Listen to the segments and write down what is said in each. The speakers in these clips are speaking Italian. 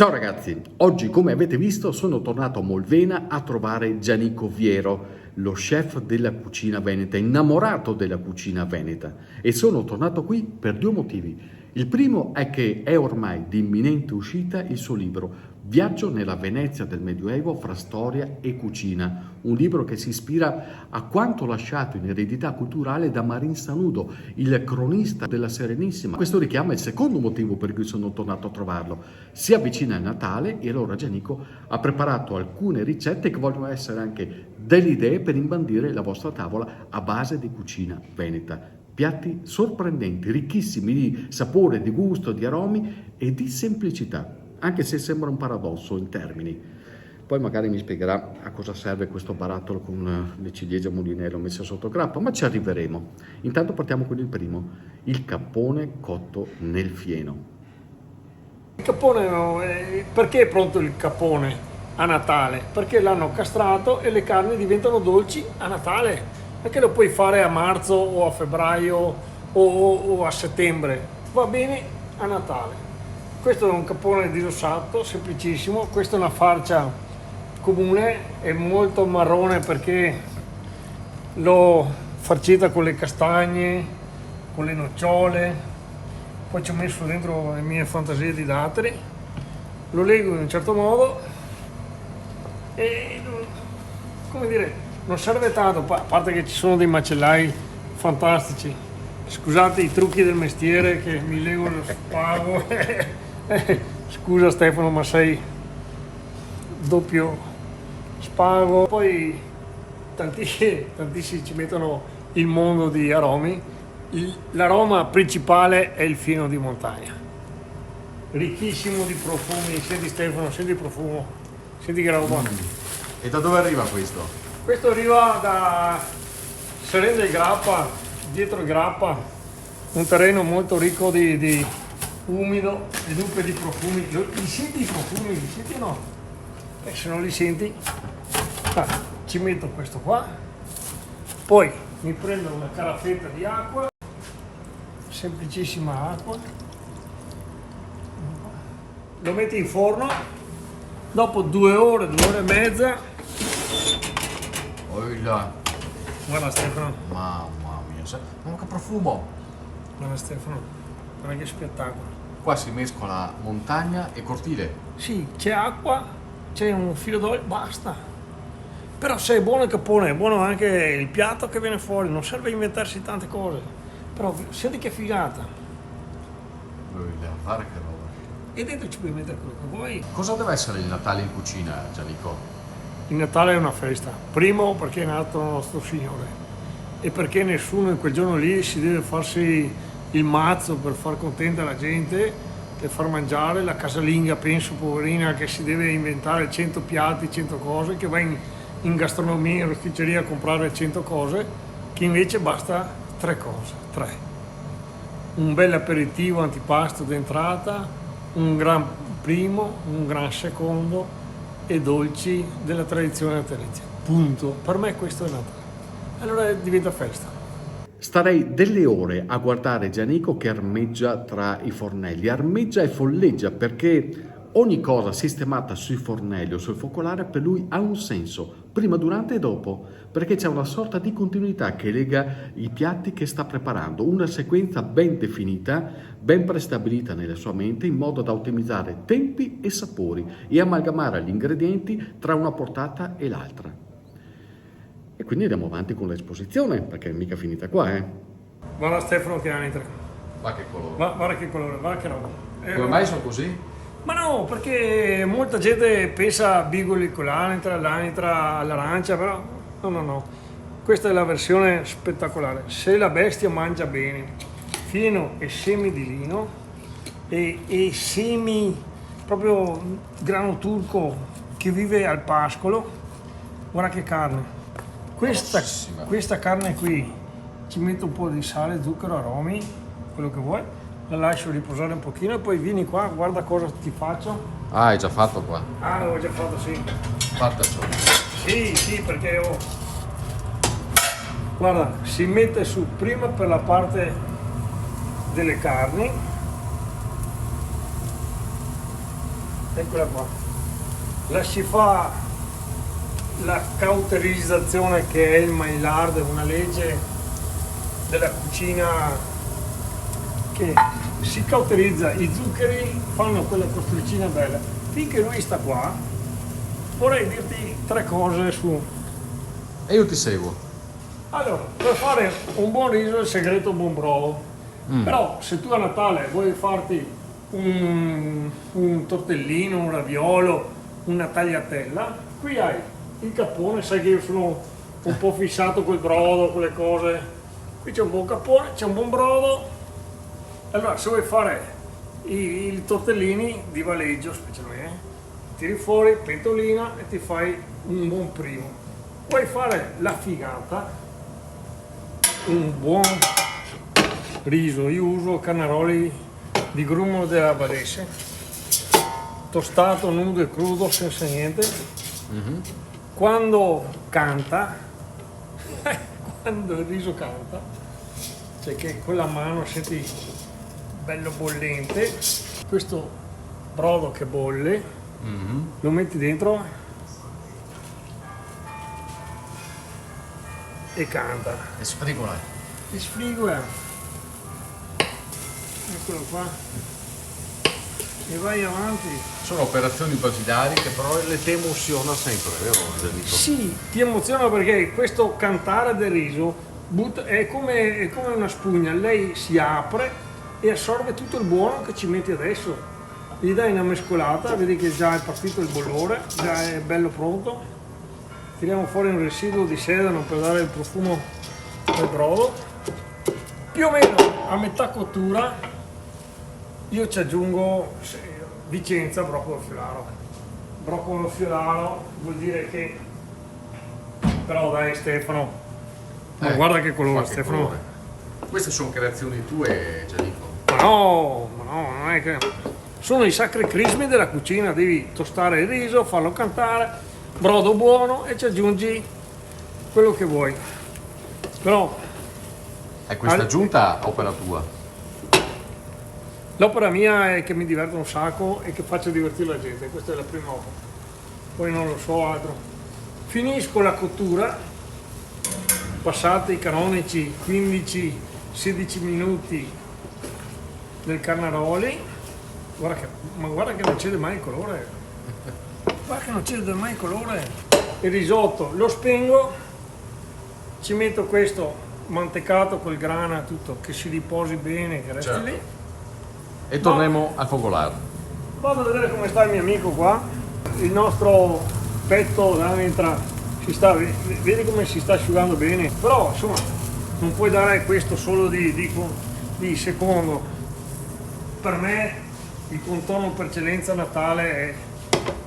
Ciao ragazzi, oggi come avete visto sono tornato a Molvena a trovare Giannico Viero, lo chef della cucina veneta, innamorato della cucina veneta, e sono tornato qui per due motivi. Il primo è che è ormai di imminente uscita il suo libro Viaggio nella Venezia del Medioevo fra storia e cucina, un libro che si ispira a quanto lasciato in eredità culturale da Marin Sanudo, il cronista della Serenissima. Questo richiama il secondo motivo per cui sono tornato a trovarlo. Si avvicina il Natale e allora Giannico ha preparato alcune ricette che vogliono essere anche delle idee per imbandire la vostra tavola a base di cucina veneta. Piatti sorprendenti, ricchissimi di sapore, di gusto, di aromi e di semplicità, anche se sembra un paradosso in termini. Poi magari mi spiegherà a cosa serve questo barattolo con le ciliegie a mulinello messe sotto grappa, ma ci arriveremo. Intanto partiamo con il primo, il cappone cotto nel fieno. Il cappone, perché è pronto il cappone a Natale? Perché l'hanno castrato e le carni diventano dolci a Natale. Perché lo puoi fare a marzo o a febbraio o a settembre, va bene a Natale. Questo è un cappone disossato, semplicissimo. Questa è una farcia comune, è molto marrone perché l'ho farcita con le castagne, con le nocciole, poi ci ho messo dentro le mie fantasie di datteri, lo leggo in un certo modo e, come dire, non serve tanto, a parte che ci sono dei macellai fantastici. Scusate i trucchi del mestiere che mi leggo lo spago. Scusa Stefano, ma sei doppio spago. Poi tantissimi ci mettono il mondo di aromi. L'aroma principale è il fieno di montagna, ricchissimo di profumi. Senti Stefano, senti il profumo, senti che roba. E da dove arriva questo? Questo arriva da Serena del Grappa, dietro il Grappa, un terreno molto ricco di umido e dunque di profumi. Li senti i profumi? Li senti o no? Se non li senti, ci metto questo qua, poi mi prendo una caraffetta di acqua, semplicissima acqua, lo metti in forno, dopo 2 ore, 2 ore e mezza. Oila. Guarda Stefano. Mamma mia, ma che profumo! Guarda Stefano, guarda che spettacolo. Qua si mescola montagna e cortile. Sì, c'è acqua, c'è un filo d'olio, basta. Però se è buono il cappone, è buono anche il piatto che viene fuori, non serve inventarsi tante cose. Però senti che figata. Oila, guarda che roba. E dentro ci puoi mettere quello che vuoi. Cosa deve essere il Natale in cucina, Giannico? Il Natale è una festa. Primo perché è nato il nostro Signore e perché nessuno in quel giorno lì si deve farsi il mazzo per far contenta la gente, per far mangiare la casalinga, penso, poverina, che si deve inventare 100 piatti, 100 cose, che va in gastronomia, in rosticceria a comprare 100 cose, che invece basta 3 cose, 3. Un bel aperitivo, antipasto d'entrata, un gran primo, un gran secondo e dolci della tradizione natalizia. Punto. Per me questo è Natale. Allora diventa festa. Starei delle ore a guardare Giannico che armeggia tra i fornelli, armeggia e folleggia perché ogni cosa sistemata sui fornelli o sul focolare per lui ha un senso, prima, durante e dopo, perché c'è una sorta di continuità che lega i piatti che sta preparando, una sequenza ben definita, ben prestabilita nella sua mente in modo da ottimizzare tempi e sapori e amalgamare gli ingredienti tra una portata e l'altra. E quindi andiamo avanti con l'esposizione, perché è mica finita qua, Guarda Stefano che anitra. Ma che colore. Guarda che colore, guarda che roba. Come mai sono così? Ma no, perché molta gente pensa a bigoli con l'anitra all'arancia, però no. Questa è la versione spettacolare. Se la bestia mangia bene, fieno e semi di lino e semi proprio grano turco che vive al pascolo, guarda che carne. Questa carne qui ci metto un po' di sale, zucchero, aromi, quello che vuoi, la lascio riposare un pochino e poi vieni qua, guarda cosa ti faccio. Ah, hai già fatto qua? Ah, l'avevo già fatto, sì. Fatta ciò. Sì, perché guarda, si mette su prima per la parte delle carni eccola qua. La si fa la cauterizzazione, che è il Maillard, una legge della cucina che si cauterizza, i zuccheri fanno quella costricina bella. Finché lui sta qua, vorrei dirti 3 cose su. E io ti seguo. Allora, per fare un buon riso il segreto è un buon brodo. Però se tu a Natale vuoi farti un tortellino, un raviolo, una tagliatella, qui hai il cappone, sai che io sono un po' fissato col brodo, con le cose. Qui c'è un buon cappone, c'è un buon brodo. Allora, se vuoi fare i tortellini di valeggio, specialmente, tiri fuori, pentolina e ti fai un buon primo. Vuoi fare la figata, un buon riso, io uso cannaroli di grumo della Badese, tostato, nudo e crudo, senza niente. Quando canta, quando il riso canta, cioè che con la mano senti bello bollente, questo brodo che bolle, lo metti dentro e canta. E sfrigola. E sfrigola. Eccolo qua. E vai avanti. Sono operazioni basilari che però le te emoziona sempre, vero Giannico? Sì, ti emoziona perché questo cantare del riso è come una spugna, lei si apre e assorbe tutto il buono che ci metti adesso. Gli dai una mescolata, vedi che già è partito il bollore, già è bello pronto. Tiriamo fuori un residuo di sedano per dare il profumo del brodo. Più o meno a metà cottura io ci aggiungo Vicenza broccolo fiorano. Broccolo fiorano vuol dire che, però dai Stefano, ma guarda che colore Stefano. Colore. Queste sono creazioni tue, Giannico. Ma no, non è che sono i sacri crismi della cucina, devi tostare il riso, farlo cantare, brodo buono e ci aggiungi quello che vuoi. Però Questa aggiunta opera tua. l'opera mia è che mi diverto un sacco e che faccio divertire la gente, questa è la prima opera. Poi non lo so altro. Finisco la cottura, passati i canonici 15-16 minuti del cannaroli, guarda che non cede mai il colore. Guarda che non cede mai il colore. Il risotto lo spengo, ci metto questo mantecato col grana, tutto, che si riposi bene, che resti lì. E torniamo al focolare. Vado a vedere come sta il mio amico qua, il nostro petto d'anitra, vedi come si sta asciugando bene, però insomma non puoi dare questo solo di secondo. Per me il contorno per eccellenza a Natale è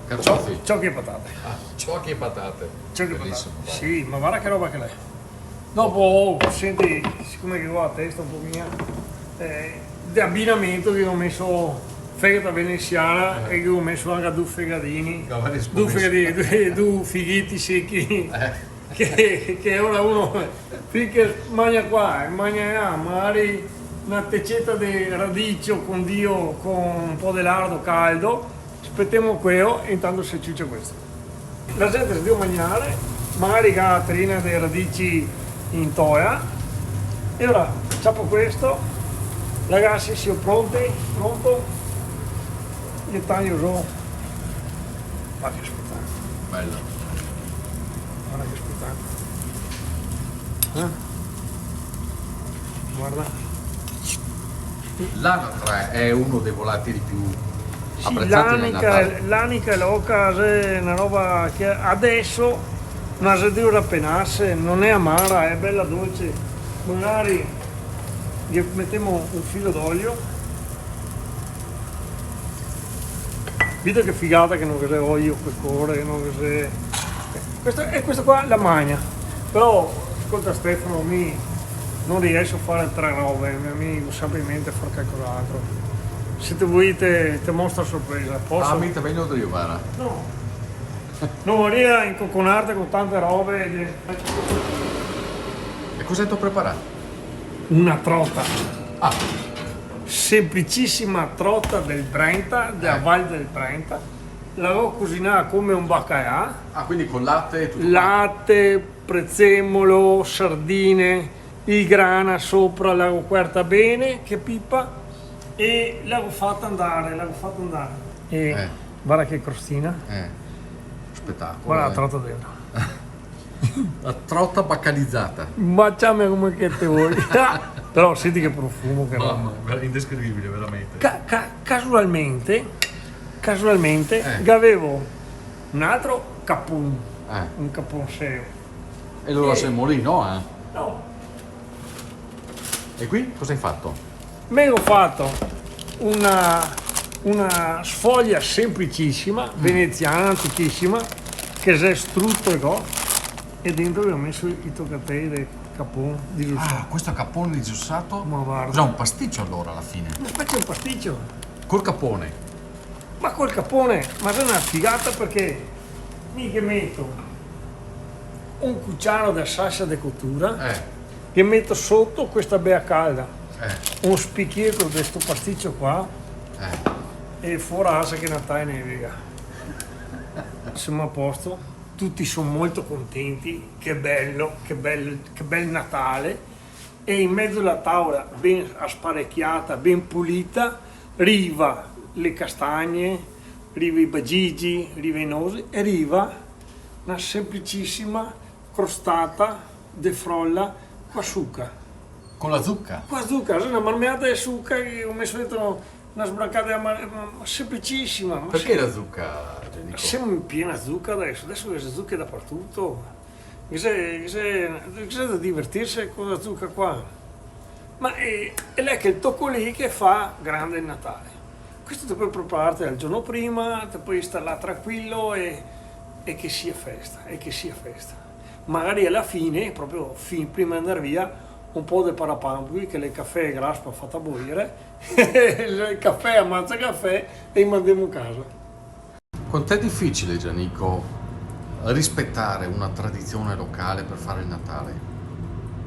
Carciofi. ciocchi e patate. Ciocchi e patate. Ciocchi e patate. Bellissimo. Sì, ma guarda che roba che l'è. Dopo, senti, siccome che ho la testa un po' mia, di abbinamento che ho messo fegata veneziana e che ho messo anche due fegadini, due fighetti secchi, che ora uno finché mangia qua e mangia là, magari una teccetta di radicio con un po' di lardo caldo, aspettiamo quello e intanto si ciuccia questo. La gente si deve mangiare, magari con la trina di radici in toia, e ora ciappo questo. Ragazzi, siamo pronto? Io taglio giù. Guarda che spettacolo. Bello. Guarda che spettacolo. Guarda. L'anatra è uno dei volatili più Sì, apprezzati nel Natale. l'anica e l'oca è una roba che adesso non si deve rappenasse, non è amara, è bella dolce. Magari gli mettiamo un filo d'olio. Vedete che figata che non c'è olio, pecore, non c'è. Questa qua la magna. Però, ascolta Stefano, non riesco a fare 3 robe, mi sempre in mente a fare qualcos'altro. Se tu vuoi te mostro sorpresa, posso? Mi meglio di Ivana. No. Non vorrei incocconarti con tante robe. E cosa ti ho preparato? Una trota. Ah, Semplicissima trota del Brenta, della Val del Brenta, l'avevo cucinata come un baccalà, Ah, quindi con latte e tutto. latte, prezzemolo, sardine, il grana sopra, l'avevo coperta bene, che pippa, e l'avevo fatta andare. E guarda che crostina, Spettacolo. guarda la trota dentro. La trotta baccalizzata. Baciami come che te vuoi. Però senti che profumo che roba. Indescrivibile, veramente. Casualmente avevo un altro capun, un caponseo. E allora sei molino, eh? No, E qui cosa hai fatto? me ho fatto una sfoglia semplicissima, veneziana, antichissima, che si è strutto e dentro vi ho messo i toccatei del capone di Giuseppe. Ah, questo capone di giussato. Ma guarda. Cos'è un pasticcio allora alla fine? Ma faccio un pasticcio. Col capone. Ma col capone, ma è una figata perché mica metto un cucciaro da salsa di cottura che metto sotto questa bea calda, un spicchiere con questo pasticcio qua e forasa che Natale ne vega. Siamo a posto, tutti sono molto contenti, che bello, che bel Natale, e in mezzo alla tavola ben sparecchiata, ben pulita, riva le castagne, riva i bagigi, riva i nosi e riva una semplicissima crostata di frolla con zucca. Con la zucca. Qua zucca, una marmellata di zucca che ho messo dentro una sbrancata semplicissima. Ma Perché la zucca, Giannico? siamo in piena zucca adesso c'è zucca dappertutto. C'è da divertirsi con la zucca qua. Ma è lei che il tocco lì che fa grande il Natale. Questo ti puoi prepararti al giorno prima, ti puoi stare là tranquillo e che sia festa, Magari alla fine, proprio prima di andare via, un po' di parapambui, che il caffè è graspa fatta bollire, il caffè ammazza caffè e mandiamo a casa. Quant'è difficile, Giannico, rispettare una tradizione locale per fare il Natale?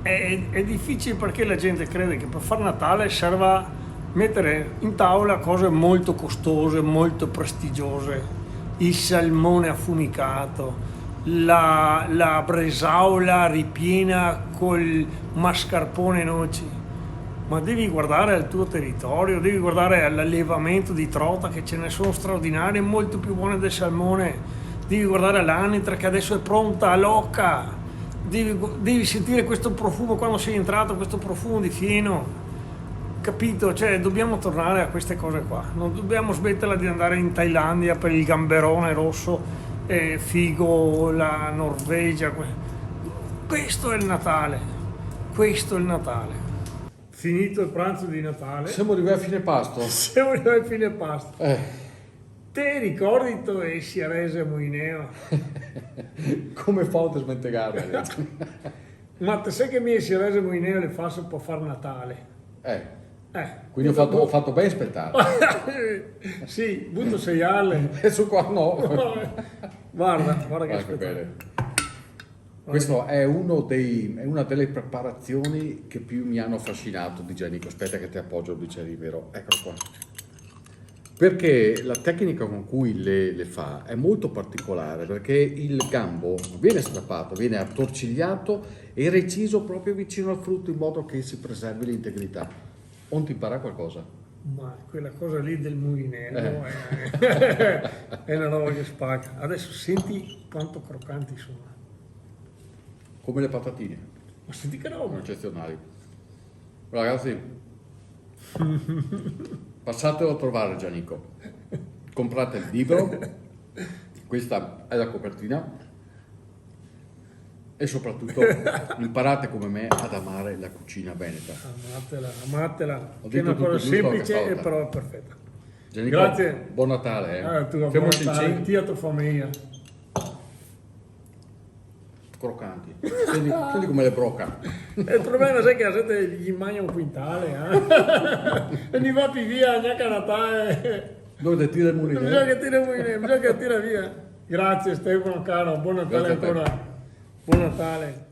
È difficile perché la gente crede che per fare Natale serva mettere in tavola cose molto costose, molto prestigiose, il salmone affumicato, la bresaola ripiena col mascarpone e noci. Ma devi guardare al tuo territorio, devi guardare all'allevamento di trota, che ce ne sono straordinarie, molto più buone del salmone, devi guardare all'anitra che adesso è pronta a locca, devi sentire questo profumo quando sei entrato, questo profumo di fieno. Capito? Cioè, dobbiamo tornare a queste cose qua. Non dobbiamo smetterla di andare in Thailandia per il gamberone rosso, figo, la Norvegia. Questo è il Natale. Finito il pranzo di Natale. Siamo arrivati a fine pasto. Siamo arrivati a fine pasto. Te ricordi tu e Sierese Moineo? Come fa a smentegare? Ma te sai che mie Sierese Moineo le fa per far Natale? Quindi ho fatto ben aspettare. Sì, butto seiale. Adesso qua no. Guarda che Che spettacolo. bene. Questo è una delle preparazioni che più mi hanno affascinato di Giannico. Aspetta che ti appoggio il bicchiere vero. Eccolo qua. Perché la tecnica con cui le fa è molto particolare, perché il gambo viene strappato, viene attorcigliato e reciso proprio vicino al frutto in modo che si preservi l'integrità. Non ti impara qualcosa? Ma quella cosa lì del mulinello è una roba che spacca. Adesso senti quanto croccanti sono. Come le patatine, Ma senti che roba. sono eccezionali. Ragazzi, passatelo a trovare Giannico. Comprate il libro, questa è la copertina. E soprattutto imparate come me ad amare la cucina veneta. Amatela. Ho Che è detto una cosa tutto giusto semplice questa e volta. però è perfetta. Giannico, Grazie. Buon Natale. Tu Siamo Natale, ti e tua famiglia. croccanti. Senti come le broca. Il problema è che la gente gli mangia un quintale, e mi va più via, neanche a Natale. Dove tira il Bisogna mulinello? che tira via. Grazie Stefano caro, buon Natale Grazie a te. ancora. Buon Natale.